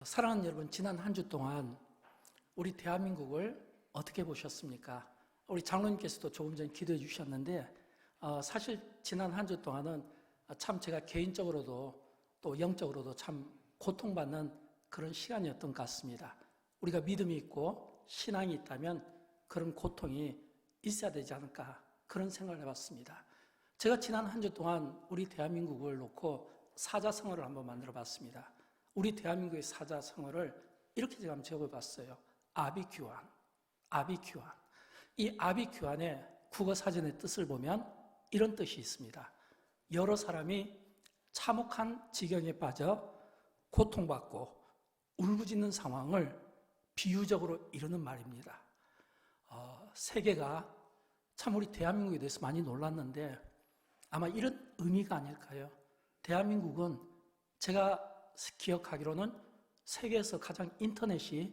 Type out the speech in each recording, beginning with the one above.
사랑하는 여러분, 지난 한 주 동안 우리 대한민국을 어떻게 보셨습니까? 우리 장로님께서도 조금 전에 기도해 주셨는데 사실 지난 한 주 동안은 참 제가 개인적으로도 또 영적으로도 참 고통받는 그런 시간이었던 것 같습니다. 우리가 믿음이 있고 신앙이 있다면 그런 고통이 있어야 되지 않을까 그런 생각을 해봤습니다. 제가 지난 한 주 동안 우리 대한민국을 놓고 사자성어를 한번 만들어 봤습니다. 우리 대한민국의 사자성어를 이렇게 제가 한번 적어봤어요. 아비규환. 이 아비규환의 국어사전의 뜻을 보면 이런 뜻이 있습니다. 여러 사람이 참혹한 지경에 빠져 고통받고 울부짖는 상황을 비유적으로 이루는 말입니다. 세계가 참 우리 대한민국에 대해서 많이 놀랐는데 아마 이런 의미가 아닐까요? 대한민국은 제가 기억하기로는 세계에서 가장 인터넷이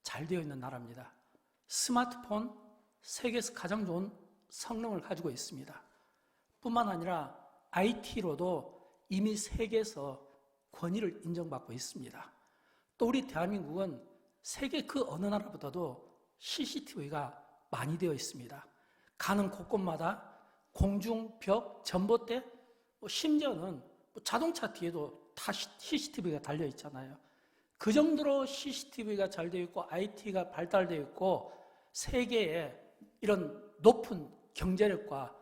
잘 되어 있는 나라입니다. 스마트폰 세계에서 가장 좋은 성능을 가지고 있습니다. 뿐만 아니라 IT로도 이미 세계에서 권위를 인정받고 있습니다. 또 우리 대한민국은 세계 그 어느 나라보다도 CCTV가 많이 되어 있습니다. 가는 곳곳마다 공중, 벽, 전봇대, 심지어는 자동차 뒤에도 다 CCTV가 달려 있잖아요. 그 정도로 CCTV가 잘 되어 있고 IT가 발달되어 있고 세계에 이런 높은 경제력과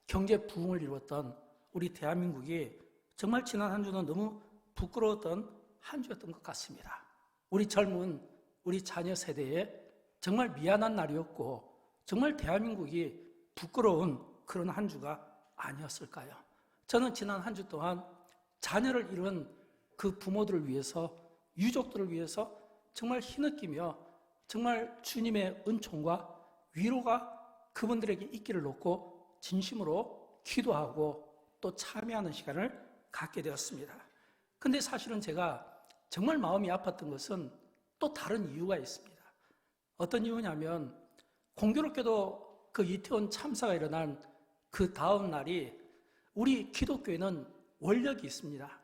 경제 부흥을 이루었던 우리 대한민국이 정말 지난 한 주는 너무 부끄러웠던 한 주였던 것 같습니다. 우리 젊은 우리 자녀 세대에 정말 미안한 날이었고 정말 대한민국이 부끄러운 그런 한 주가 아니었을까요? 저는 지난 한 주 동안 자녀를 잃은 그 부모들을 위해서 유족들을 위해서 정말 힘느끼며 정말 주님의 은총과 위로가 그분들에게 있기를 놓고 진심으로 기도하고 또 참여하는 시간을 갖게 되었습니다. 근데 사실은 제가 정말 마음이 아팠던 것은 또 다른 이유가 있습니다. 어떤 이유냐면 공교롭게도 그 이태원 참사가 일어난 그 다음 날이 우리 기독교에는 원력이 있습니다.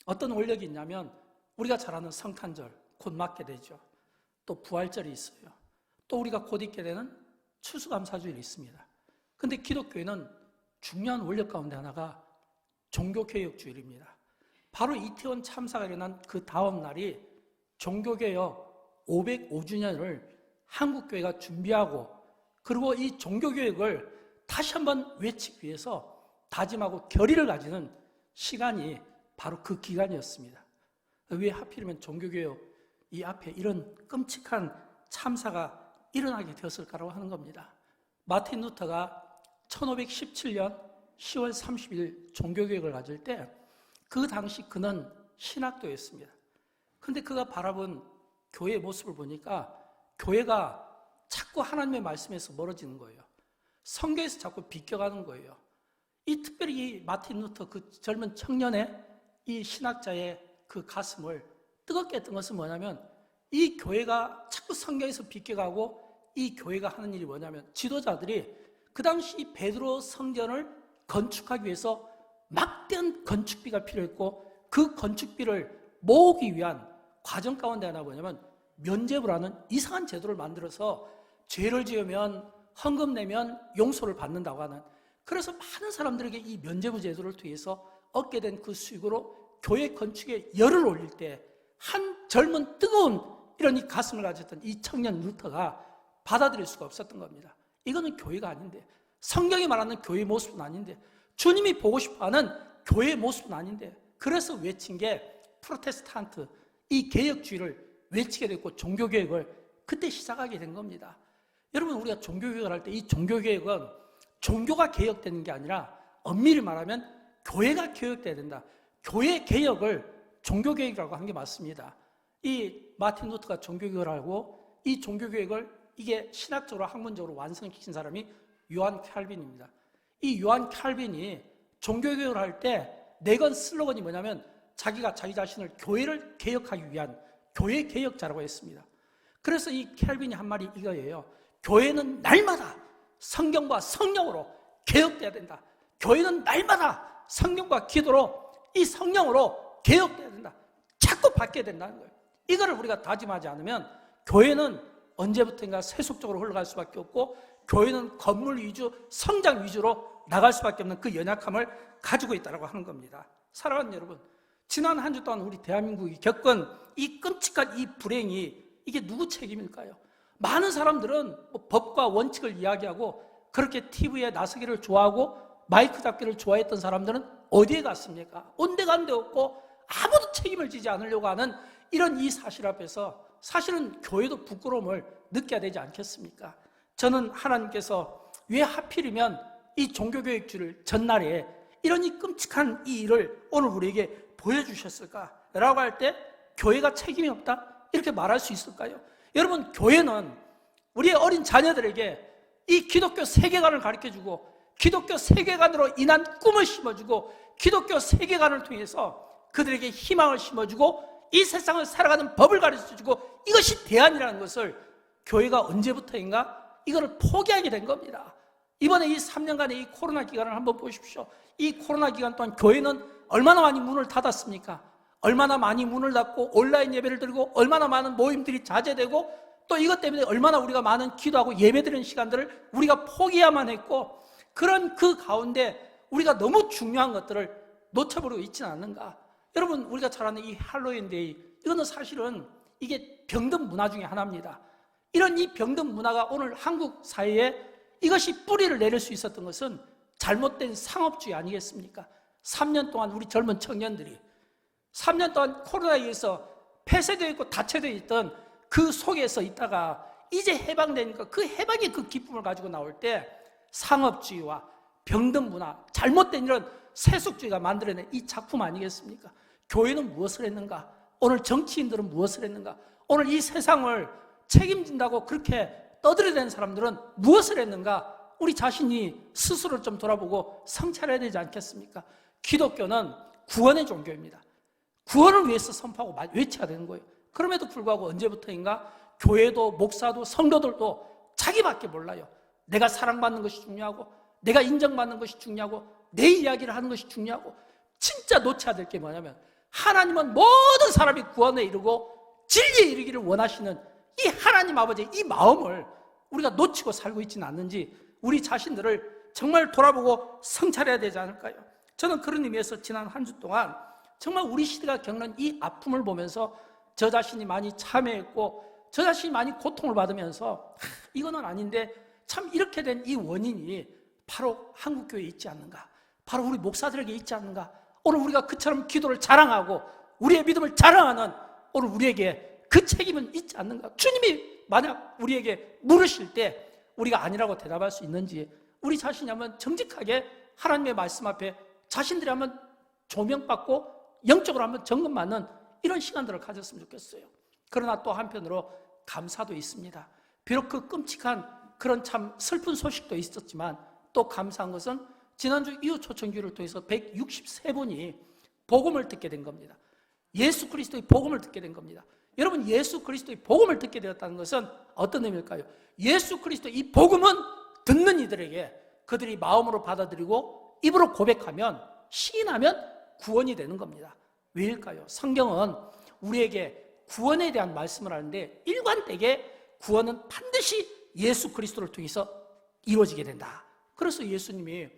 어떤 원력이 있냐면 우리가 잘 아는 성탄절 곧 맞게 되죠. 또 부활절이 있어요. 또 우리가 곧 있게 되는 추수감사주일이 있습니다. 그런데 기독교에는 중요한 원력 가운데 하나가 종교개혁주일입니다. 바로 이태원 참사가 일어난 그 다음 날이 종교개혁 505주년을 한국교회가 준비하고 그리고 이 종교개혁을 다시 한번 외치기 위해서 다짐하고 결의를 가지는 시간이 바로 그 기간이었습니다. 왜 하필이면 종교개혁 이 앞에 이런 끔찍한 참사가 일어나게 되었을까라고 하는 겁니다. 마틴 루터가 1517년 10월 30일 종교개혁을 가질 때 그 당시 그는 신학도였습니다. 그런데 그가 바라본 교회의 모습을 보니까 교회가 자꾸 하나님의 말씀에서 멀어지는 거예요. 성경에서 자꾸 비껴가는 거예요. 이 특별히 이 마틴 루터 그 젊은 청년의 이 신학자의 그 가슴을 뜨겁게 했던 것은 뭐냐면 이 교회가 자꾸 성경에서 비껴가고 이 교회가 하는 일이 뭐냐면 지도자들이 그 당시 베드로 성전을 건축하기 위해서 막대한 건축비가 필요했고 그 건축비를 모으기 위한 과정 가운데 하나 뭐냐면 면죄부라는 이상한 제도를 만들어서 죄를 지으면 헌금 내면 용서를 받는다고 하는 그래서 많은 사람들에게 이 면죄부 제도를 통해서 얻게 된 그 수익으로 교회 건축에 열을 올릴 때 한 젊은 뜨거운 이런 이 가슴을 가졌던 이 청년 루터가 받아들일 수가 없었던 겁니다. 이거는 교회가 아닌데 성경이 말하는 교회의 모습은 아닌데 주님이 보고 싶어하는 교회의 모습은 아닌데 그래서 외친 게 프로테스탄트 이 개혁주의를 외치게 됐고 종교개혁을 그때 시작하게 된 겁니다. 여러분 우리가 종교개혁을 할 때 이 종교개혁은 종교가 개혁되는 게 아니라 엄밀히 말하면 교회가 개혁돼야 된다. 교회 개혁을 종교개혁이라고 한 게 맞습니다. 이 마틴 루터가 종교개혁을 하고 이 종교개혁을 이게 신학적으로 학문적으로 완성시킨 사람이 요한 칼빈입니다. 이 요한 칼빈이 종교개혁을 할 때 내건 슬로건이 뭐냐면 자기가 자기 자신을 교회를 개혁하기 위한 교회 개혁자라고 했습니다. 그래서 이 칼빈이 한 말이 이거예요. 교회는 날마다 성경과 성령으로 개혁돼야 된다. 교회는 날마다 성경과 기도로 이 성령으로 개혁돼야 된다. 자꾸 바뀌어야 된다는 거예요. 이거를 우리가 다짐하지 않으면 교회는 언제부턴가 세속적으로 흘러갈 수밖에 없고, 교회는 건물 위주, 성장 위주로 나갈 수밖에 없는 그 연약함을 가지고 있다고 하는 겁니다. 사랑하는 여러분, 지난 한 주 동안 우리 대한민국이 겪은 이 끔찍한 이 불행이 이게 누구 책임일까요? 많은 사람들은 법과 원칙을 이야기하고 그렇게 TV에 나서기를 좋아하고 마이크 잡기를 좋아했던 사람들은 어디에 갔습니까? 온데간데 없고 아무도 책임을 지지 않으려고 하는 이런 이 사실 앞에서 사실은 교회도 부끄러움을 느껴야 되지 않겠습니까? 저는 하나님께서 왜 하필이면 이 종교교육주를 전날에 이런 이 끔찍한 이 일을 오늘 우리에게 보여주셨을까라고 할 때 교회가 책임이 없다? 이렇게 말할 수 있을까요? 여러분, 교회는 우리의 어린 자녀들에게 이 기독교 세계관을 가르쳐주고 기독교 세계관으로 인한 꿈을 심어주고 기독교 세계관을 통해서 그들에게 희망을 심어주고 이 세상을 살아가는 법을 가르쳐주고 이것이 대안이라는 것을 교회가 언제부터인가 이거를 포기하게 된 겁니다. 이번에 이 3년간의 이 코로나 기간을 한번 보십시오. 이 코로나 기간 동안 교회는 얼마나 많이 문을 닫았습니까? 얼마나 많이 문을 닫고 온라인 예배를 드리고 얼마나 많은 모임들이 자제되고 또 이것 때문에 얼마나 우리가 많은 기도하고 예배드리는 시간들을 우리가 포기해야만 했고, 그런 그 가운데 우리가 너무 중요한 것들을 놓쳐버리고 있지는 않는가? 여러분, 우리가 잘 아는 이 할로윈데이, 이거는 사실은 이게 병든 문화 중에 하나입니다. 이런 이 병든 문화가 오늘 한국 사회에 이것이 뿌리를 내릴 수 있었던 것은 잘못된 상업주의 아니겠습니까? 3년 동안 우리 젊은 청년들이 3년 동안 코로나에 의해서 폐쇄되어 있고 닫혀져 있던 그 속에서 있다가 이제 해방되니까 그 해방의 그 기쁨을 가지고 나올 때 상업주의와 병든 문화, 잘못된 이런 세속주의가 만들어낸 이 작품 아니겠습니까? 교회는 무엇을 했는가? 오늘 정치인들은 무엇을 했는가? 오늘 이 세상을 책임진다고 그렇게 떠들어대는 사람들은 무엇을 했는가? 우리 자신이 스스로를 좀 돌아보고 성찰해야 되지 않겠습니까? 기독교는 구원의 종교입니다. 구원을 위해서 선포하고 외쳐야 되는 거예요. 그럼에도 불구하고 언제부터인가 교회도 목사도 성도들도 자기밖에 몰라요. 내가 사랑받는 것이 중요하고 내가 인정받는 것이 중요하고 내 이야기를 하는 것이 중요하고, 진짜 놓쳐야 될 게 뭐냐면 하나님은 모든 사람이 구원에 이르고 진리에 이르기를 원하시는 이 하나님 아버지의 이 마음을 우리가 놓치고 살고 있지는 않는지 우리 자신들을 정말 돌아보고 성찰해야 되지 않을까요? 저는 그런 의미에서 지난 한 주 동안 정말 우리 시대가 겪는 이 아픔을 보면서 저 자신이 많이 참회했고 저 자신이 많이 고통을 받으면서 이거는 아닌데 참 이렇게 된 이 원인이 바로 한국교회에 있지 않는가, 바로 우리 목사들에게 있지 않는가. 오늘 우리가 그처럼 기도를 자랑하고 우리의 믿음을 자랑하는 오늘 우리에게 그 책임은 있지 않는가. 주님이 만약 우리에게 물으실 때 우리가 아니라고 대답할 수 있는지 우리 자신이 한번 정직하게 하나님의 말씀 앞에 자신들이 한번 조명받고 영적으로 한번 점검받는 이런 시간들을 가졌으면 좋겠어요. 그러나 또 한편으로 감사도 있습니다. 비록 그 끔찍한 그런 참 슬픈 소식도 있었지만 또 감사한 것은 지난주 이웃 초청교회를 통해서 163분이 복음을 듣게 된 겁니다. 예수 그리스도의 복음을 듣게 된 겁니다. 여러분, 예수 그리스도의 복음을 듣게 되었다는 것은 어떤 의미일까요? 예수 그리스도의 이 복음은 듣는 이들에게 그들이 마음으로 받아들이고 입으로 고백하면, 시인하면 구원이 되는 겁니다. 왜일까요? 성경은 우리에게 구원에 대한 말씀을 하는데 일관되게 구원은 반드시 예수 그리스도를 통해서 이루어지게 된다. 그래서 예수님이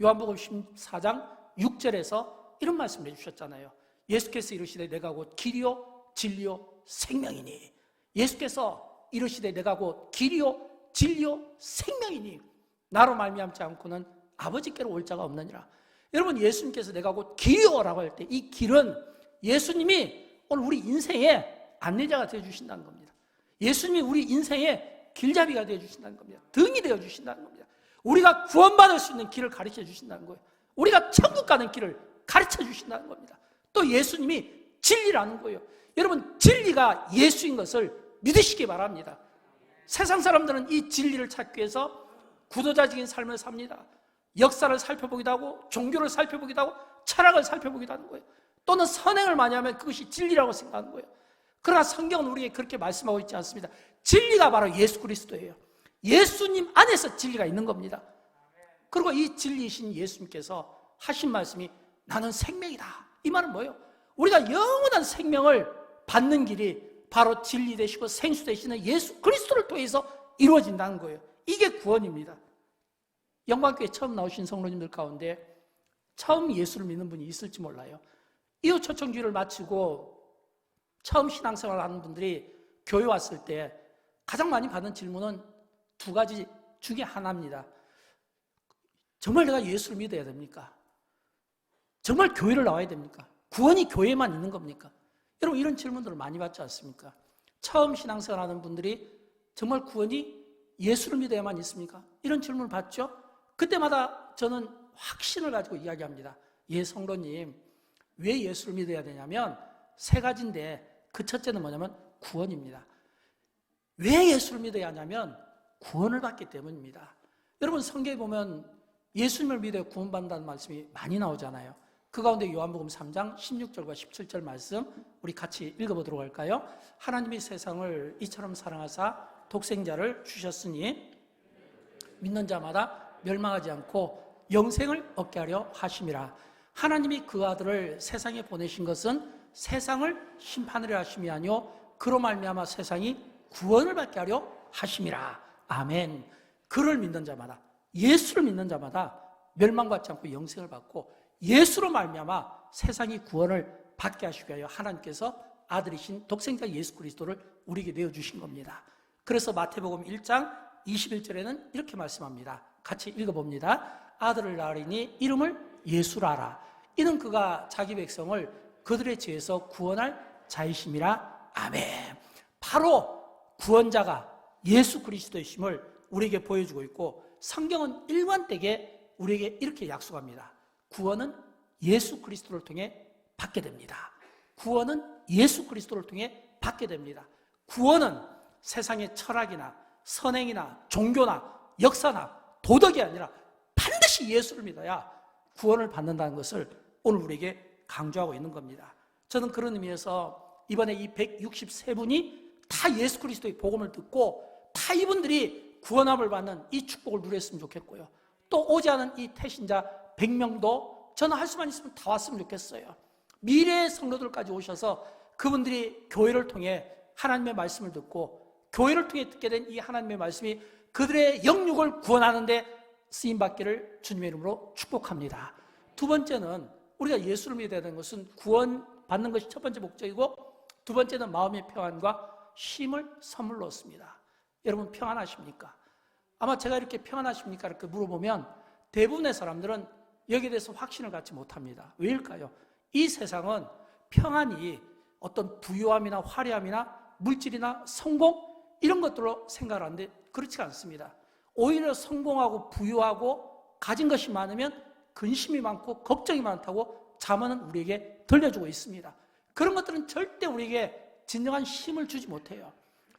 요한복음 14장 6절에서 이런 말씀을 해주셨잖아요. 예수께서 이르시되 내가 곧 길이요 진리요 생명이니. 예수께서 이르시되 내가 곧 길이요 진리요 생명이니 나로 말미암지 않고는 아버지께로 올 자가 없느니라. 여러분, 예수님께서 내가 곧 길이요라고 할 때 이 길은 예수님이 오늘 우리 인생의 안내자가 되어주신다는 겁니다. 예수님이 우리 인생의 길잡이가 되어주신다는 겁니다. 등이 되어주신다는 겁니다. 우리가 구원받을 수 있는 길을 가르쳐 주신다는 거예요. 우리가 천국 가는 길을 가르쳐 주신다는 겁니다. 또 예수님이 진리라는 거예요. 여러분, 진리가 예수인 것을 믿으시기 바랍니다. 세상 사람들은 이 진리를 찾기 위해서 구도자적인 삶을 삽니다. 역사를 살펴보기도 하고 종교를 살펴보기도 하고 철학을 살펴보기도 하는 거예요. 또는 선행을 많이 하면 그것이 진리라고 생각하는 거예요. 그러나 성경은 우리에게 그렇게 말씀하고 있지 않습니다. 진리가 바로 예수 그리스도예요. 예수님 안에서 진리가 있는 겁니다. 그리고 이 진리이신 예수님께서 하신 말씀이 나는 생명이다. 이 말은 뭐예요? 우리가 영원한 생명을 받는 길이 바로 진리 되시고 생수 되시는 예수 그리스도를 통해서 이루어진다는 거예요. 이게 구원입니다. 영광교회 처음 나오신 성도님들 가운데 처음 예수를 믿는 분이 있을지 몰라요. 이후 초청주의를 마치고 처음 신앙생활을 하는 분들이 교회 왔을 때 가장 많이 받는 질문은 두 가지 중에 하나입니다. 정말 내가 예수를 믿어야 됩니까? 정말 교회를 나와야 됩니까? 구원이 교회에만 있는 겁니까? 여러분 이런 질문들을 많이 받지 않습니까? 처음 신앙생활 하는 분들이 정말 구원이 예수를 믿어야만 있습니까? 이런 질문을 받죠? 그때마다 저는 확신을 가지고 이야기합니다. 예, 성도님, 왜 예수를 믿어야 되냐면 세 가지인데 그 첫째는 뭐냐면 구원입니다. 왜 예수를 믿어야 하냐면 구원을 받기 때문입니다. 여러분 성경에 보면 예수님을 믿어야 구원받는다는 말씀이 많이 나오잖아요. 그 가운데 요한복음 3장 16절과 17절 말씀 우리 같이 읽어보도록 할까요? 하나님이 세상을 이처럼 사랑하사 독생자를 주셨으니 믿는 자마다 멸망하지 않고 영생을 얻게 하려 하심이라. 하나님이 그 아들을 세상에 보내신 것은 세상을 심판하려 하심이 아니요 그로 말미암아 세상이 구원을 받게 하려 하심이라. 아멘. 그를 믿는 자마다, 예수를 믿는 자마다 멸망받지 않고 영생을 받고 예수로 말미암아 세상이 구원을 받게 하시기 위하여 하나님께서 아들이신 독생자 예수 그리스도를 우리에게 내어주신 겁니다. 그래서 마태복음 1장 21절에는 이렇게 말씀합니다. 같이 읽어봅니다. 아들을 낳으리니 이름을 예수라라. 이는 그가 자기 백성을 그들의 죄에서 구원할 자이심이라. 아멘. 바로 구원자가 예수 그리스도이심을 우리에게 보여주고 있고 성경은 일관되게 우리에게 이렇게 약속합니다. 구원은 예수 그리스도를 통해 받게 됩니다. 구원은 예수 그리스도를 통해 받게 됩니다. 구원은 세상의 철학이나 선행이나 종교나 역사나 도덕이 아니라 반드시 예수를 믿어야 구원을 받는다는 것을 오늘 우리에게 강조하고 있는 겁니다. 저는 그런 의미에서 이번에 이 163분이 다 예수 그리스도의 복음을 듣고 다 이분들이 구원함을 받는 이 축복을 누렸으면 좋겠고요. 또 오지 않은 이 태신자 100명도 저는 할 수만 있으면 다 왔으면 좋겠어요. 미래의 성도들까지 오셔서 그분들이 교회를 통해 하나님의 말씀을 듣고 교회를 통해 듣게 된 이 하나님의 말씀이 그들의 영육을 구원하는 데 쓰임받기를 주님의 이름으로 축복합니다. 두 번째는 우리가 예수를 믿어야 되는 것은 구원받는 것이 첫 번째 목적이고 두 번째는 마음의 평안과 쉼을 선물로 얻습니다. 여러분 평안하십니까? 아마 제가 이렇게 평안하십니까? 이렇게 물어보면 대부분의 사람들은 여기에 대해서 확신을 갖지 못합니다. 왜일까요? 이 세상은 평안이 어떤 부유함이나 화려함이나 물질이나 성공 이런 것들로 생각을 하는데 그렇지 않습니다. 오히려 성공하고 부유하고 가진 것이 많으면 근심이 많고 걱정이 많다고 잠언은 우리에게 들려주고 있습니다. 그런 것들은 절대 우리에게 진정한 쉼을 주지 못해요.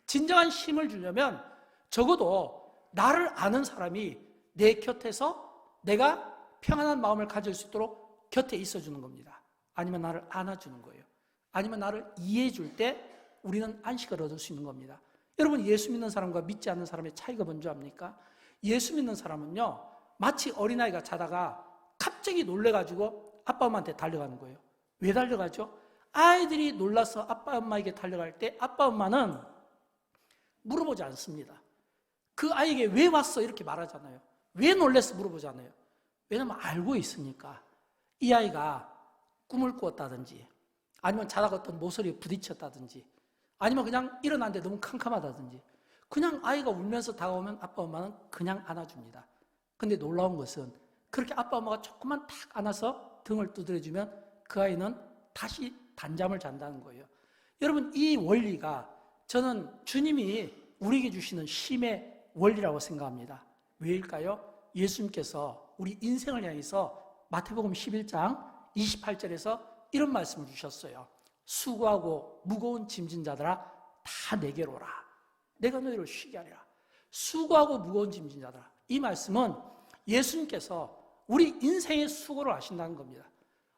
진정한 쉼을 주려면 적어도 나를 아는 사람이 내 곁에서 내가 평안한 마음을 가질 수 있도록 곁에 있어주는 겁니다. 아니면 나를 안아주는 거예요. 아니면 나를 이해해 줄 때 우리는 안식을 얻을 수 있는 겁니다. 여러분 예수 믿는 사람과 믿지 않는 사람의 차이가 뭔지 압니까? 예수 믿는 사람은요 마치 어린아이가 자다가 갑자기 놀래가지고 아빠 엄마한테 달려가는 거예요. 왜 달려가죠? 아이들이 놀라서 아빠 엄마에게 달려갈 때 아빠 엄마는 물어보지 않습니다. 그 아이에게 왜 왔어? 이렇게 말하잖아요. 왜 놀랬어? 물어보잖아요. 왜냐면 알고 있으니까 이 아이가 꿈을 꾸었다든지 아니면 자다가 어떤 모서리에 부딪혔다든지 아니면 그냥 일어났는데 너무 캄캄하다든지 그냥 아이가 울면서 다가오면 아빠 엄마는 그냥 안아줍니다. 근데 놀라운 것은 그렇게 아빠 엄마가 조금만 탁 안아서 등을 두드려주면 그 아이는 다시 단잠을 잔다는 거예요. 여러분 이 원리가 저는 주님이 우리에게 주시는 쉼의 원리라고 생각합니다. 왜일까요? 예수님께서 우리 인생을 향해서 마태복음 11장 28절에서 이런 말씀을 주셨어요. 수고하고 무거운 짐진 자들아 다 내게로 오라. 내가 너희를 쉬게 하리라. 수고하고 무거운 짐진 자들아. 이 말씀은 예수님께서 우리 인생의 수고를 아신다는 겁니다.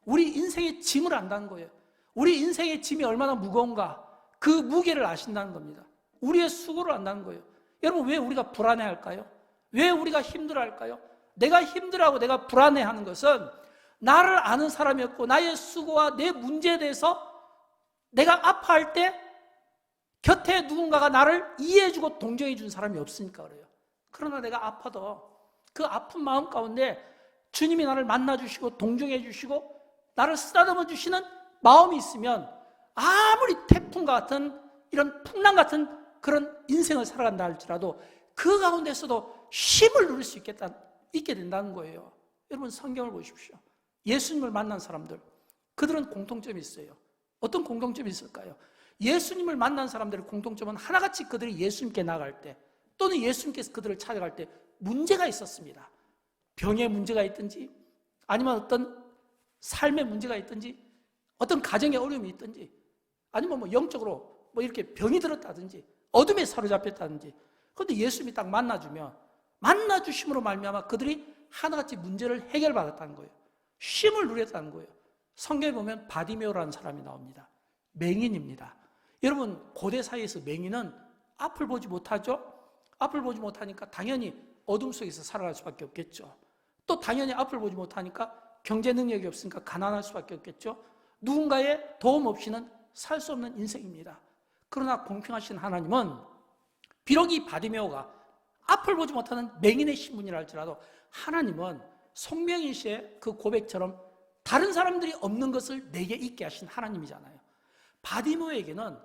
우리 인생의 짐을 안다는 거예요. 우리 인생의 짐이 얼마나 무거운가 그 무게를 아신다는 겁니다. 우리의 수고를 안다는 거예요. 여러분 왜 우리가 불안해할까요? 왜 우리가 힘들어할까요? 내가 힘들어하고 내가 불안해하는 것은 나를 아는 사람이 없고 나의 수고와 내 문제에 대해서 내가 아파할 때 곁에 누군가가 나를 이해해주고 동정해준 사람이 없으니까 그래요. 그러나 내가 아파도 그 아픈 마음 가운데 주님이 나를 만나주시고 동정해주시고 나를 쓰다듬어 주시는 마음이 있으면 아무리 태풍과 같은 이런 풍랑 같은 그런 인생을 살아간다 할지라도 그 가운데서도 힘을 누릴 수 있게 된다는 거예요. 여러분, 성경을 보십시오. 예수님을 만난 사람들, 그들은 공통점이 있어요. 어떤 공통점이 있을까요? 예수님을 만난 사람들의 공통점은 하나같이 그들이 예수님께 나갈 때 또는 예수님께서 그들을 찾아갈 때 문제가 있었습니다. 병의 문제가 있든지 아니면 어떤 삶의 문제가 있든지 어떤 가정의 어려움이 있든지 아니면 뭐 영적으로 뭐 이렇게 병이 들었다든지 어둠에 사로잡혔다든지, 그런데 예수님이 딱 만나주심으로 말미암아 그들이 하나같이 문제를 해결받았다는 거예요. 쉼을 누렸다는 거예요. 성경에 보면 바디메오라는 사람이 나옵니다. 맹인입니다. 여러분, 고대 사회에서 맹인은 앞을 보지 못하죠? 앞을 보지 못하니까 당연히 어둠 속에서 살아갈 수밖에 없겠죠. 또 당연히 앞을 보지 못하니까 경제 능력이 없으니까 가난할 수밖에 없겠죠. 누군가의 도움 없이는 살 수 없는 인생입니다. 그러나 공평하신 하나님은 비록 이 바디메오가 앞을 보지 못하는 맹인의 신분이라 할지라도 하나님은 송명인 씨의 그 고백처럼 다른 사람들이 없는 것을 내게 있게 하신 하나님이잖아요. 바디메오에게는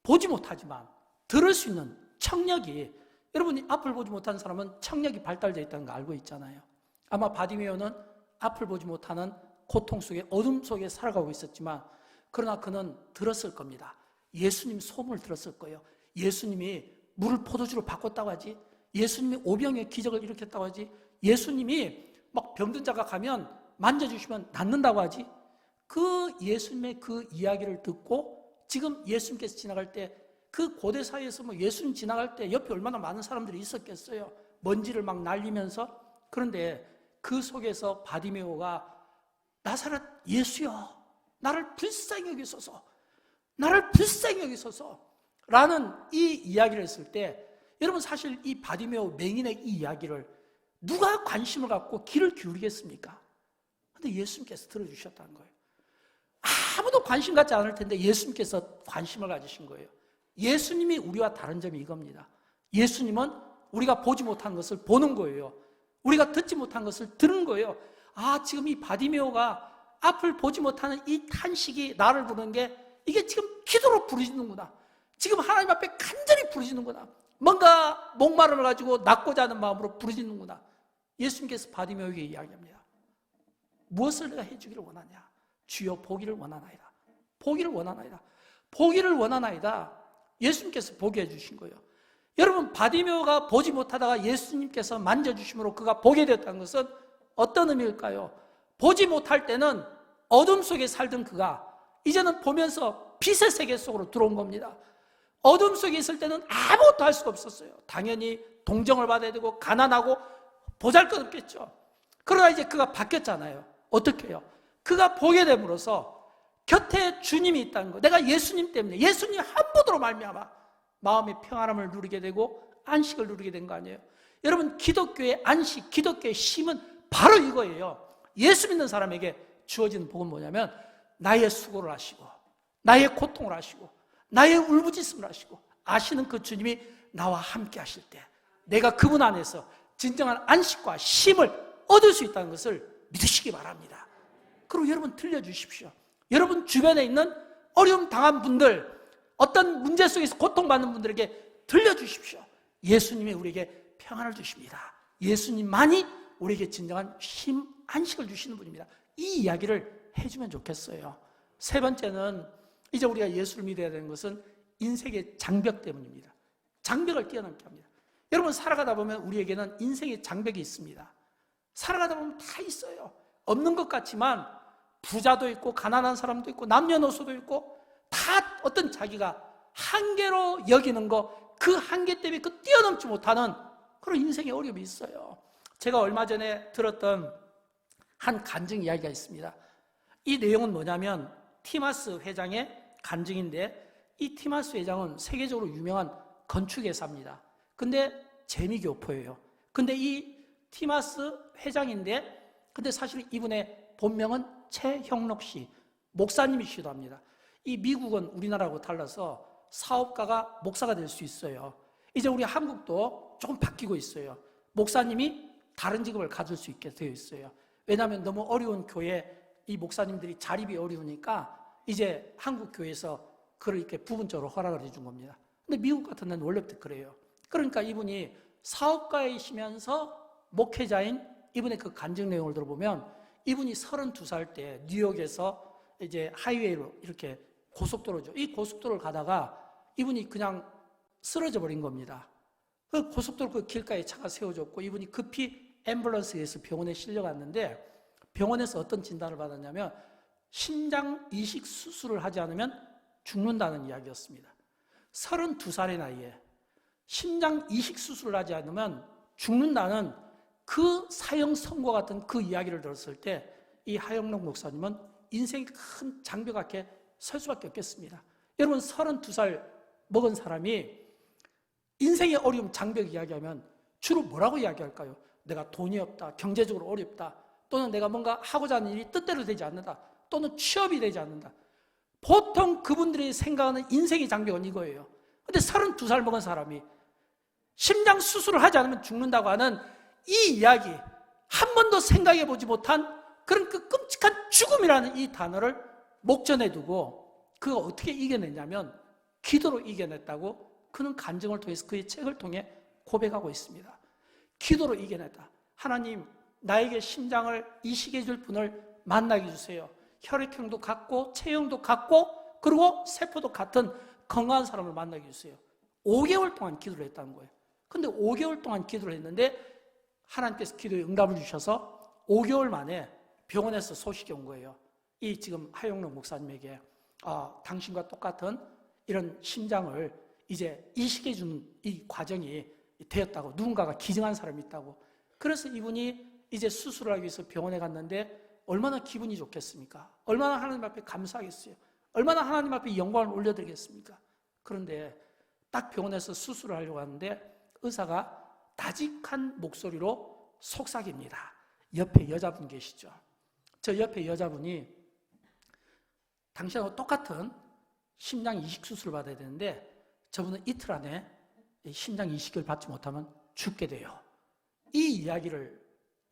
보지 못하지만 들을 수 있는 청력이, 여러분이 앞을 보지 못하는 사람은 청력이 발달되어 있다는 거 알고 있잖아요. 아마 바디메오는 앞을 보지 못하는 고통 속에 어둠 속에 살아가고 있었지만 그러나 그는 들었을 겁니다. 예수님 소문을 들었을 거예요. 예수님이 물을 포도주로 바꿨다고 하지, 예수님이 오병의 기적을 일으켰다고 하지, 예수님이 막 병든 자가 가면 만져주시면 낫는다고 하지. 그 예수님의 그 이야기를 듣고 지금 예수님께서 지나갈 때 그 고대 사회에서 뭐 예수님 지나갈 때 옆에 얼마나 많은 사람들이 있었겠어요. 먼지를 막 날리면서. 그런데 그 속에서 바디메오가 나사렛 예수여, 나를 불쌍히 여기소서, 나를 불쌍히 여기소서 라는 이 이야기를 했을 때, 여러분 사실 이 바디메오 맹인의 이 이야기를 누가 관심을 갖고 귀를 기울이겠습니까? 근데 예수님께서 들어주셨다는 거예요. 아무도 관심 갖지 않을 텐데 예수님께서 관심을 가지신 거예요. 예수님이 우리와 다른 점이 이겁니다. 예수님은 우리가 보지 못한 것을 보는 거예요. 우리가 듣지 못한 것을 듣는 거예요. 아, 지금 이 바디메오가 앞을 보지 못하는 이 탄식이 나를 부르는 게 이게 지금 기도로 부르짖는구나. 지금 하나님 앞에 간절히 부르짖는구나. 뭔가 목마름을 가지고 낫고자 하는 마음으로 부르짖는구나. 예수님께서 바디메오에게 이야기합니다. 무엇을 내가 해주기를 원하냐? 주여 보기를 원하나이다. 보기를 원하나이다. 보기를 원하나이다. 예수님께서 보게 해주신 거예요. 여러분, 바디메오가 보지 못하다가 예수님께서 만져주심으로 그가 보게 되었다는 것은 어떤 의미일까요? 보지 못할 때는 어둠 속에 살던 그가 이제는 보면서 빛의 세계 속으로 들어온 겁니다. 어둠 속에 있을 때는 아무것도 할 수가 없었어요. 당연히 동정을 받아야 되고 가난하고 보잘것없겠죠. 그러나 이제 그가 바뀌었잖아요. 어떻게 해요? 그가 보게 됨으로써 곁에 주님이 있다는 거, 내가 예수님 때문에, 예수님 한 분으로 말미암아 마음의 평안함을 누리게 되고 안식을 누리게 된 거 아니에요? 여러분, 기독교의 안식, 기독교의 쉼은 바로 이거예요. 예수 믿는 사람에게 주어지는 복은 뭐냐면 나의 수고를 하시고 나의 고통을 하시고 나의 울부짖음을 하시고 아시는 그 주님이 나와 함께 하실 때 내가 그분 안에서 진정한 안식과 쉼을 얻을 수 있다는 것을 믿으시기 바랍니다. 그리고 여러분 들려주십시오. 여러분 주변에 있는 어려움 당한 분들, 어떤 문제 속에서 고통받는 분들에게 들려주십시오. 예수님이 우리에게 평안을 주십니다. 예수님만이 우리에게 진정한 쉼, 안식을 주시는 분입니다. 이 이야기를 해주면 좋겠어요. 세 번째는 이제 우리가 예수를 믿어야 되는 것은 인생의 장벽 때문입니다. 장벽을 뛰어넘게 합니다. 여러분 살아가다 보면 우리에게는 인생의 장벽이 있습니다. 살아가다 보면 다 있어요. 없는 것 같지만 부자도 있고 가난한 사람도 있고 남녀노소도 있고 다 어떤 자기가 한계로 여기는 거, 그 한계 때문에 그 뛰어넘지 못하는 그런 인생의 어려움이 있어요. 제가 얼마 전에 들었던 한 간증 이야기가 있습니다. 이 내용은 뭐냐면 티마스 회장의 간증인데, 이 티마스 회장은 세계적으로 유명한 건축회사입니다. 근데 재미교포예요. 근데 이 티마스 회장인데, 근데 사실 이분의 본명은 최형록 씨, 목사님이시기도 합니다. 이 미국은 우리나라하고 달라서 사업가가 목사가 될 수 있어요. 이제 우리 한국도 조금 바뀌고 있어요. 목사님이 다른 직업을 가질 수 있게 되어 있어요. 왜냐하면 너무 어려운 교회, 이 목사님들이 자립이 어려우니까 이제 한국 교회에서 그걸 이렇게 부분적으로 허락을 해준 겁니다. 근데 미국 같은 데는 원래부터 그래요. 그러니까 이분이 사업가이시면서 목회자인 이분의 그 간증 내용을 들어보면 이분이 32살 때 뉴욕에서 이제 하이웨이로 이렇게 고속도로죠. 이 고속도로를 가다가 이분이 그냥 쓰러져 버린 겁니다. 그 고속도로 그 길가에 차가 세워졌고 이분이 급히 앰뷸런스에서 병원에 실려갔는데 병원에서 어떤 진단을 받았냐면 심장 이식 수술을 하지 않으면 죽는다는 이야기였습니다. 32살의 나이에 심장 이식 수술을 하지 않으면 죽는다는 그 사형 선고 같은 그 이야기를 들었을 때 이 하영록 목사님은 인생이 큰 장벽 앞에 설 수밖에 없겠습니다. 여러분 32살 먹은 사람이 인생의 어려움 장벽 이야기하면 주로 뭐라고 이야기할까요? 내가 돈이 없다, 경제적으로 어렵다, 또는 내가 뭔가 하고자 하는 일이 뜻대로 되지 않는다, 또는 취업이 되지 않는다. 보통 그분들이 생각하는 인생의 장벽은 이거예요. 근데 32살 먹은 사람이 심장 수술을 하지 않으면 죽는다고 하는 이 이야기, 한 번도 생각해 보지 못한 그런 그 끔찍한 죽음이라는 이 단어를 목전에 두고 그가 어떻게 이겨냈냐면 기도로 이겨냈다고 그는 간증을 통해서 그의 책을 통해 고백하고 있습니다. 기도로 이겨냈다. 하나님, 나에게 심장을 이식해 줄 분을 만나게 해주세요. 혈액형도 같고 체형도 같고 그리고 세포도 같은 건강한 사람을 만나게 해주세요. 5개월 동안 기도를 했다는 거예요. 근데 5개월 동안 기도를 했는데 하나님께서 기도에 응답을 주셔서 5개월 만에 병원에서 소식이 온 거예요. 이 지금 하영록 목사님에게 당신과 똑같은 이런 심장을 이제 이식해 주는 이 과정이 되었다고, 누군가가 기증한 사람이 있다고. 그래서 이분이 이제 수술을 하기 위해서 병원에 갔는데 얼마나 기분이 좋겠습니까? 얼마나 하나님 앞에 감사하겠어요? 얼마나 하나님 앞에 영광을 올려드리겠습니까? 그런데 딱 병원에서 수술을 하려고 하는데 의사가 다직한 목소리로 속삭입니다. 옆에 여자분 계시죠? 저 옆에 여자분이 당신하고 똑같은 심장 이식 수술을 받아야 되는데 저분은 이틀 안에 심장 이식을 받지 못하면 죽게 돼요. 이 이야기를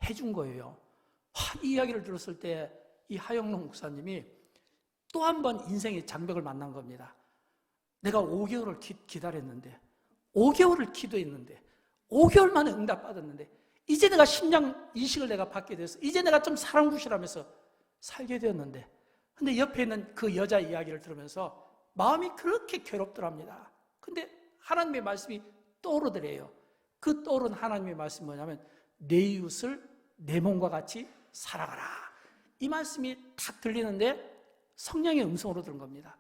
해준 거예요. 이 이야기를 들었을 때 이 하영록 목사님이 또 한 번 인생의 장벽을 만난 겁니다. 내가 5개월을 기다렸는데 5개월을 기도했는데 5개월 만에 응답받았는데 이제 내가 심장 이식을 내가 받게 돼서 이제 내가 좀 사랑구실하면서 살게 되었는데 근데 옆에 있는 그 여자 이야기를 들으면서 마음이 그렇게 괴롭더랍니다. 근데 하나님의 말씀이 떠오르더래요. 그 떠오른 하나님의 말씀이 뭐냐면 내 이웃을 내 몸과 같이 사랑하라. 이 말씀이 탁 들리는데 성령의 음성으로 들은 겁니다.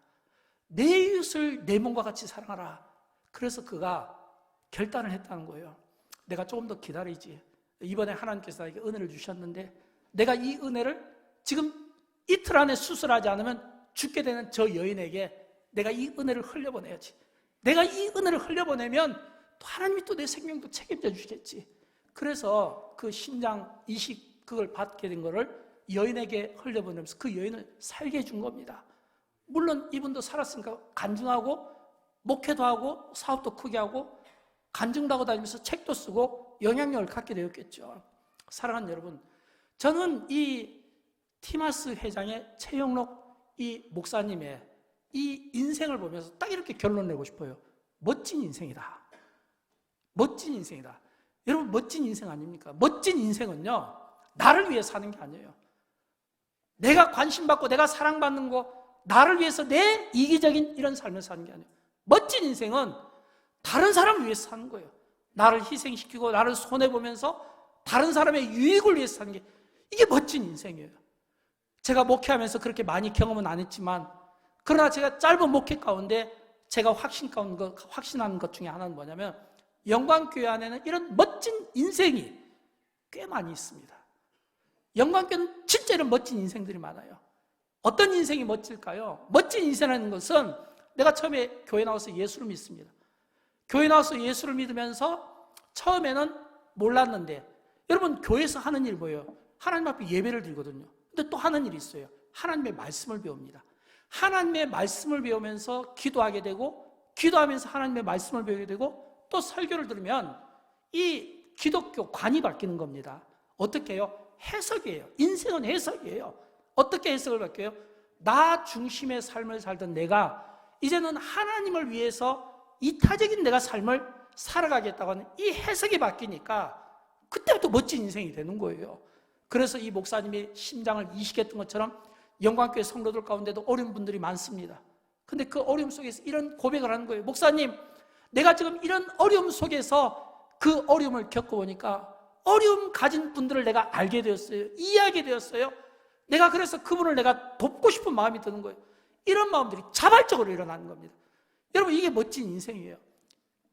내 이웃을 내 몸과 같이 사랑하라. 그래서 그가 결단을 했다는 거예요. 내가 조금 더 기다리지. 이번에 하나님께서 나에게 은혜를 주셨는데 내가 이 은혜를 지금 이틀 안에 수술하지 않으면 죽게 되는 저 여인에게 내가 이 은혜를 흘려보내야지. 내가 이 은혜를 흘려보내면 또 하나님이 또 내 생명도 책임져 주시겠지. 그래서 그 심장 이식 그걸 받게 된 거를 여인에게 흘려보내면서 그 여인을 살게 해준 겁니다. 물론 이분도 살았으니까 간증하고 목회도 하고 사업도 크게 하고 간증도 하고 다니면서 책도 쓰고 영향력을 갖게 되었겠죠. 사랑하는 여러분, 저는 이 티마스 회장의 최영록 이 목사님의 이 인생을 보면서 딱 이렇게 결론을 내고 싶어요. 멋진 인생이다. 멋진 인생이다. 여러분, 멋진 인생 아닙니까? 멋진 인생은요, 나를 위해 사는 게 아니에요. 내가 관심받고 내가 사랑받는 거, 나를 위해서 내 이기적인 이런 삶을 사는 게 아니에요. 멋진 인생은 다른 사람을 위해서 사는 거예요. 나를 희생시키고 나를 손해보면서 다른 사람의 유익을 위해서 사는 게, 이게 멋진 인생이에요. 제가 목회하면서 그렇게 많이 경험은 안 했지만, 그러나 제가 짧은 목회 가운데 제가 확신하는 것 중에 하나는 뭐냐면, 영광교회 안에는 이런 멋진 인생이 꽤 많이 있습니다. 영광교회는 진짜 이런 멋진 인생들이 많아요. 어떤 인생이 멋질까요? 멋진 인생이라는 것은 내가 처음에 교회 나와서 예수를 믿습니다. 교회 나와서 예수를 믿으면서 처음에는 몰랐는데, 여러분, 교회에서 하는 일이 뭐예요? 하나님 앞에 예배를 드리거든요. 근데 또 하는 일이 있어요. 하나님의 말씀을 배웁니다. 하나님의 말씀을 배우면서 기도하게 되고 기도하면서 하나님의 말씀을 배우게 되고 또 설교를 들으면 이 기독교 관이 바뀌는 겁니다. 어떻게 해요? 해석이에요. 인생은 해석이에요. 어떻게 해석을 바뀌어요? 나 중심의 삶을 살던 내가 이제는 하나님을 위해서 이타적인 내가 삶을 살아가겠다고 하는 이 해석이 바뀌니까 그때부터 멋진 인생이 되는 거예요. 그래서 이 목사님이 심장을 이식했던 것처럼 영광교회 성도들 가운데도 어려운 분들이 많습니다. 근데 그 어려움 속에서 이런 고백을 하는 거예요. 목사님, 내가 지금 이런 어려움 속에서 그 어려움을 겪어보니까 어려움 가진 분들을 내가 알게 되었어요. 이해하게 되었어요. 내가 그래서 그분을 내가 돕고 싶은 마음이 드는 거예요. 이런 마음들이 자발적으로 일어나는 겁니다. 여러분, 이게 멋진 인생이에요.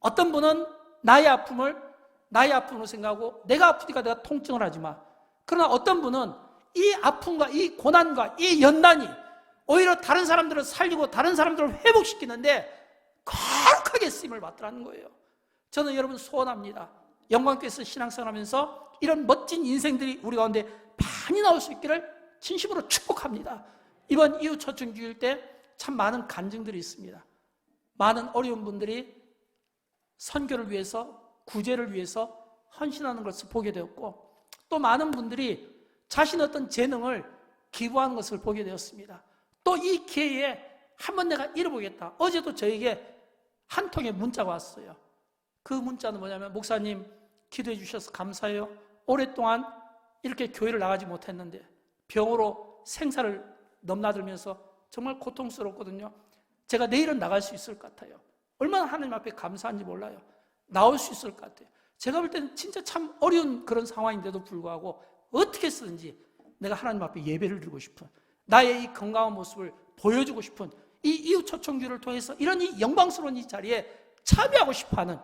어떤 분은 나의 아픔으로 생각하고 내가 아프니까 내가 통증을 하지 마. 그러나 어떤 분은 이 아픔과 이 고난과 이 연단이 오히려 다른 사람들을 살리고 다른 사람들을 회복시키는데 거룩하게 쓰임을 받더라는 거예요. 저는 여러분 소원합니다. 영광교회에서 신앙생활하면서 이런 멋진 인생들이 우리 가운데 많이 나올 수 있기를 진심으로 축복합니다. 이번 이웃 초청주일 때 참 많은 간증들이 있습니다. 많은 어려운 분들이 선교를 위해서, 구제를 위해서 헌신하는 것을 보게 되었고, 또 많은 분들이 자신의 어떤 재능을 기부하는 것을 보게 되었습니다. 또 이 기회에 한번 내가 잃어보겠다. 어제도 저에게 한 통의 문자가 왔어요. 그 문자는 뭐냐면, 목사님 기도해 주셔서 감사해요. 오랫동안 이렇게 교회를 나가지 못했는데 병으로 생사를 넘나들면서 정말 고통스럽거든요. 제가 내일은 나갈 수 있을 것 같아요. 얼마나 하나님 앞에 감사한지 몰라요. 나올 수 있을 것 같아요. 제가 볼 때는 진짜 참 어려운 그런 상황인데도 불구하고 어떻게 쓰든지 내가 하나님 앞에 예배를 드리고 싶은, 나의 이 건강한 모습을 보여주고 싶은, 이 이웃 초청교를 통해서 이런 이 영광스러운 이 자리에 참여하고 싶어하는,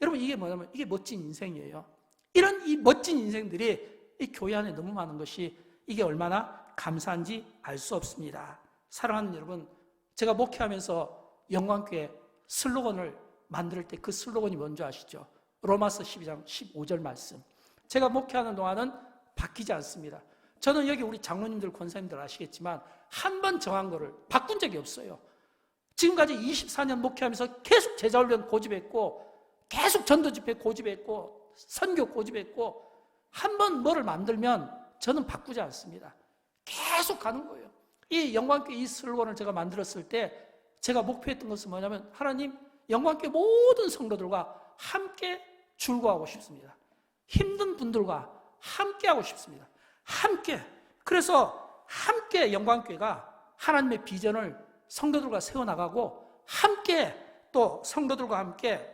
여러분 이게 뭐냐면 이게 멋진 인생이에요. 이런 이 멋진 인생들이 이 교회 안에 너무 많은 것이 이게 얼마나 감사한지 알 수 없습니다. 사랑하는 여러분, 제가 목회하면서 영광교회 슬로건을 만들 때 그 슬로건이 뭔지 아시죠? 로마서 12장 15절 말씀. 제가 목회하는 동안은 바뀌지 않습니다. 저는 여기 우리 장로님들, 권사님들 아시겠지만 한 번 정한 거를 바꾼 적이 없어요. 지금까지 24년 목회하면서 계속 제자훈련 고집했고, 계속 전도집회 고집했고, 선교 고집했고, 한 번 뭐를 만들면 저는 바꾸지 않습니다. 계속 가는 거예요. 이 영광교회 이 슬로건을 제가 만들었을 때 제가 목표했던 것은 뭐냐면, 하나님, 영광교회 모든 성도들과 함께 줄거하고 싶습니다. 힘든 분들과 함께 하고 싶습니다. 함께. 그래서 함께 영광교회가 하나님의 비전을 성도들과 세워나가고, 함께 또 성도들과 함께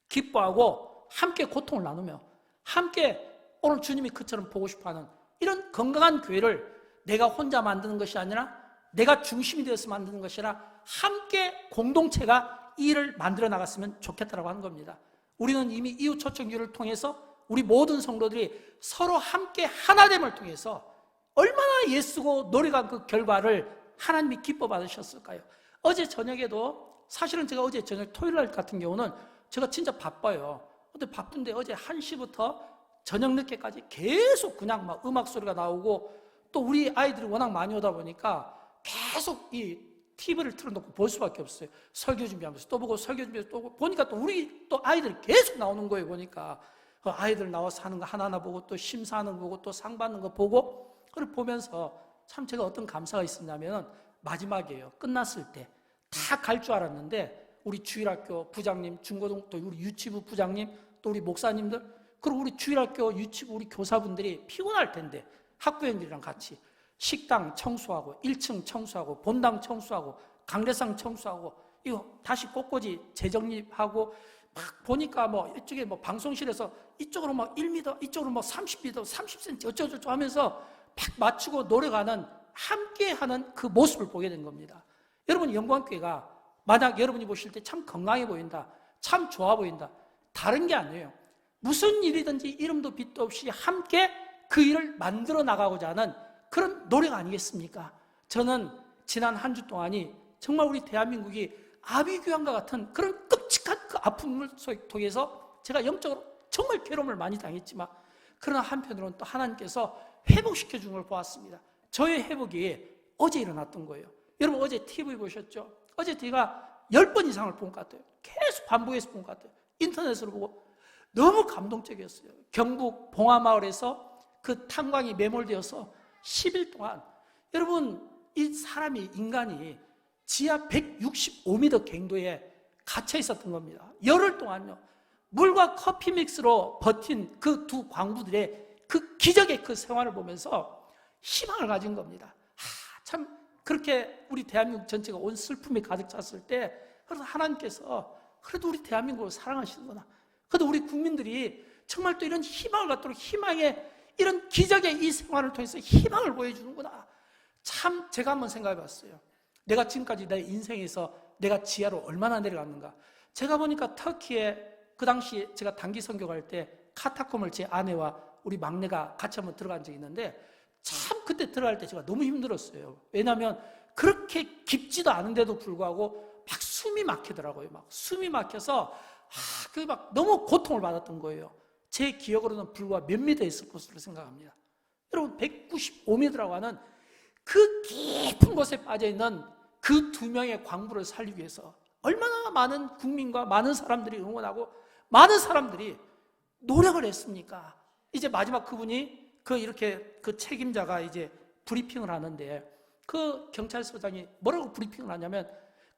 기뻐하고, 함께 고통을 나누며, 함께 오늘 주님이 그처럼 보고 싶어하는 이런 건강한 교회를 내가 혼자 만드는 것이 아니라, 내가 중심이 되어서 만드는 것이 아니라 함께 공동체가 이 일을 만들어 나갔으면 좋겠다라고 하는 겁니다. 우리는 이미 이웃 초청교를 통해서 우리 모든 성도들이 서로 함께 하나됨을 통해서 얼마나 애쓰고 노력한 그 결과를 하나님이 기뻐 받으셨을까요? 어제 저녁에도, 사실은 제가 어제 저녁 토요일 날 같은 경우는 제가 진짜 바빠요. 근데 바쁜데 어제 1시부터 저녁 늦게까지 계속 그냥 막 음악 소리가 나오고, 또 우리 아이들이 워낙 많이 오다 보니까 계속 이 TV를 틀어놓고 볼 수밖에 없어요. 설교 준비하면서 또 보고, 설교 준비하면서 또 보고, 보니까 또 우리 또 아이들이 계속 나오는 거예요. 보니까 그 아이들 나와서 하는 거 하나하나 보고, 또 심사하는 거 보고, 또 상 받는 거 보고, 그걸 보면서 참 제가 어떤 감사가 있었냐면, 마지막이에요. 끝났을 때 다 갈 줄 알았는데 우리 주일학교 부장님, 중고등, 또 우리 유치부 부장님, 또 우리 목사님들, 그리고 우리 주일학교 유치부 우리 교사분들이 피곤할 텐데 학부형들이랑 같이 식당 청소하고, 1층 청소하고, 본당 청소하고, 강대상 청소하고, 이거 다시 꽃꽂이 재정립하고, 막 보니까 뭐 이쪽에 뭐 방송실에서 이쪽으로 뭐 1m, 이쪽으로 뭐 30m, 30cm 어쩌고저쩌고 하면서 막 맞추고 노력하는, 함께하는 그 모습을 보게 된 겁니다. 여러분, 영광교회가 만약 여러분이 보실 때 참 건강해 보인다, 참 좋아 보인다, 다른 게 아니에요. 무슨 일이든지 이름도 빛도 없이 함께 그 일을 만들어 나가고자 하는 그런 노력 아니겠습니까? 저는 지난 한 주 동안이 정말 우리 대한민국이 아비규환과 같은 그런 끔찍한 그 아픔을 통해서 제가 영적으로 정말 괴로움을 많이 당했지만, 그러나 한편으로는 또 하나님께서 회복시켜 준 걸 보았습니다. 저의 회복이 어제 일어났던 거예요. 여러분 어제 TV 보셨죠? 어제 제가 10번 이상을 본 것 같아요. 계속 반복해서 본 것 같아요. 인터넷으로 보고 너무 감동적이었어요. 경북 봉화마을에서 그 탄광이 매몰되어서 10일 동안, 여러분, 이 사람이, 인간이 지하 165m 갱도에 갇혀 있었던 겁니다. 열흘 동안요. 물과 커피 믹스로 버틴 그 두 광부들의 그 기적의 그 생활을 보면서 희망을 가진 겁니다. 참 그렇게 우리 대한민국 전체가 온 슬픔이 가득 찼을 때, 그래서 하나님께서 그래도 우리 대한민국을 사랑하시는구나, 그래도 우리 국민들이 정말 또 이런 희망을 갖도록, 희망의 이런 기적의 이 생활을 통해서 희망을 보여주는구나. 참 제가 한번 생각해 봤어요. 내가 지금까지 내 인생에서 내가 지하로 얼마나 내려갔는가. 제가 보니까 터키에 그 당시 제가 단기 선교 갈 때 카타콤을 제 아내와 우리 막내가 같이 한번 들어간 적이 있는데, 참 그때 들어갈 때 제가 너무 힘들었어요. 왜냐하면 그렇게 깊지도 않은데도 불구하고 막 숨이 막히더라고요. 막 숨이 막혀서 그 막 너무 고통을 받았던 거예요. 제 기억으로는 불과 몇 미터 있을 것으로 생각합니다. 여러분, 195m라고 하는 그 깊은 곳에 빠져있는 그 두 명의 광부를 살리기 위해서 얼마나 많은 국민과 많은 사람들이 응원하고 많은 사람들이 노력을 했습니까? 이제 마지막 그분이 이렇게 그 책임자가 이제 브리핑을 하는데, 그 경찰서장이 뭐라고 브리핑을 하냐면,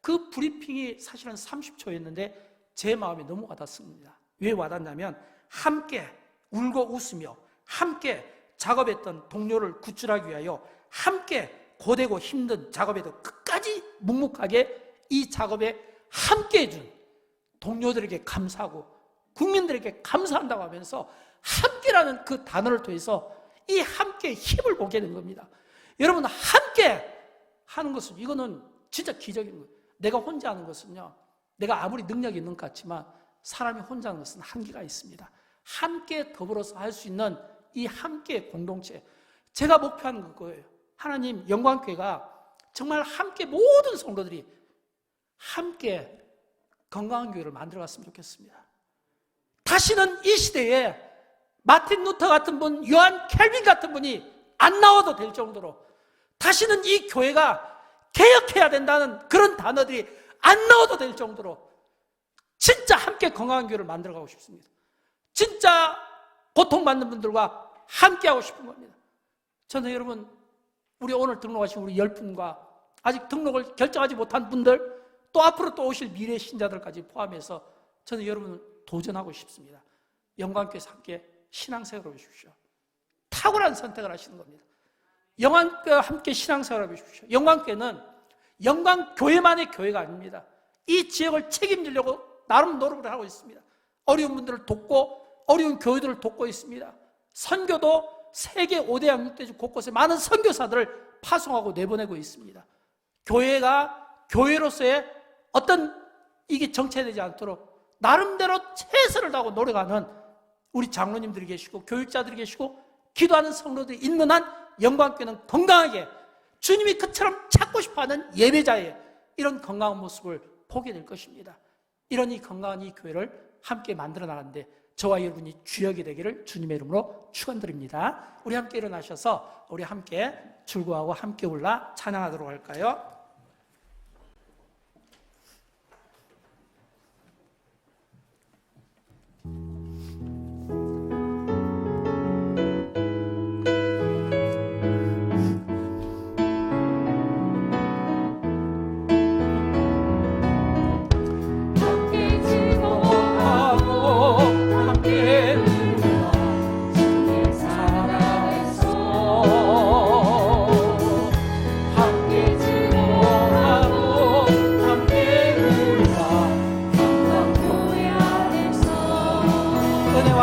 그 브리핑이 사실은 30초였는데 제 마음에 너무 와닿습니다. 왜 와닿냐면, 함께 울고 웃으며 함께 작업했던 동료를 구출하기 위하여 함께 고되고 힘든 작업에도 끝까지 묵묵하게 이 작업에 함께 해준 동료들에게 감사하고 국민들에게 감사한다고 하면서 함께라는 그 단어를 통해서 이 함께의 힘을 보게 된 겁니다. 여러분, 함께 하는 것은, 이거는 진짜 기적인 거예요. 내가 혼자 하는 것은요, 내가 아무리 능력이 있는 것 같지만 사람이 혼자 하는 것은 한계가 있습니다. 함께 더불어서 할 수 있는 이 함께의 공동체, 제가 목표하는 그거예요. 하나님, 영광교회가 정말 함께 모든 성도들이 함께 건강한 교회를 만들어갔으면 좋겠습니다. 다시는 이 시대에 마틴 루터 같은 분, 요한 켈빈 같은 분이 안 나와도 될 정도로, 다시는 이 교회가 개혁해야 된다는 그런 단어들이 안 나와도 될 정도로 진짜 함께 건강한 교회를 만들어가고 싶습니다. 진짜 고통받는 분들과 함께하고 싶은 겁니다. 저는 여러분, 우리 오늘 등록하신 우리 10분과 아직 등록을 결정하지 못한 분들, 또 앞으로 또 오실 미래 신자들까지 포함해서 저는 여러분을 도전하고 싶습니다. 영광교회에서 함께 신앙생활을 해주십시오. 탁월한 선택을 하시는 겁니다. 영광교회와 함께 신앙생활을 해주십시오. 영광교회는 영광교회만의 교회가 아닙니다. 이 지역을 책임지려고 나름 노력을 하고 있습니다. 어려운 분들을 돕고 어려운 교회들을 돕고 있습니다. 선교도 세계 5대 양육대주 곳곳에 많은 선교사들을 파송하고 내보내고 있습니다. 교회가 교회로서의 어떤 이게 정체되지 않도록 나름대로 최선을 다하고 노력하는 우리 장로님들이 계시고 교육자들이 계시고 기도하는 성도들이 있는 한 영광교회는 건강하게 주님이 그처럼 찾고 싶어하는 예배자의 이런 건강한 모습을 보게 될 것입니다. 이런 이 건강한 이 교회를 함께 만들어 나가는데 저와 여러분이 주역이 되기를 주님의 이름으로 축원드립니다. 우리 함께 일어나셔서 우리 함께 즐거워하고 함께 올라 찬양하도록 할까요?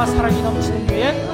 사랑이 넘치는 교회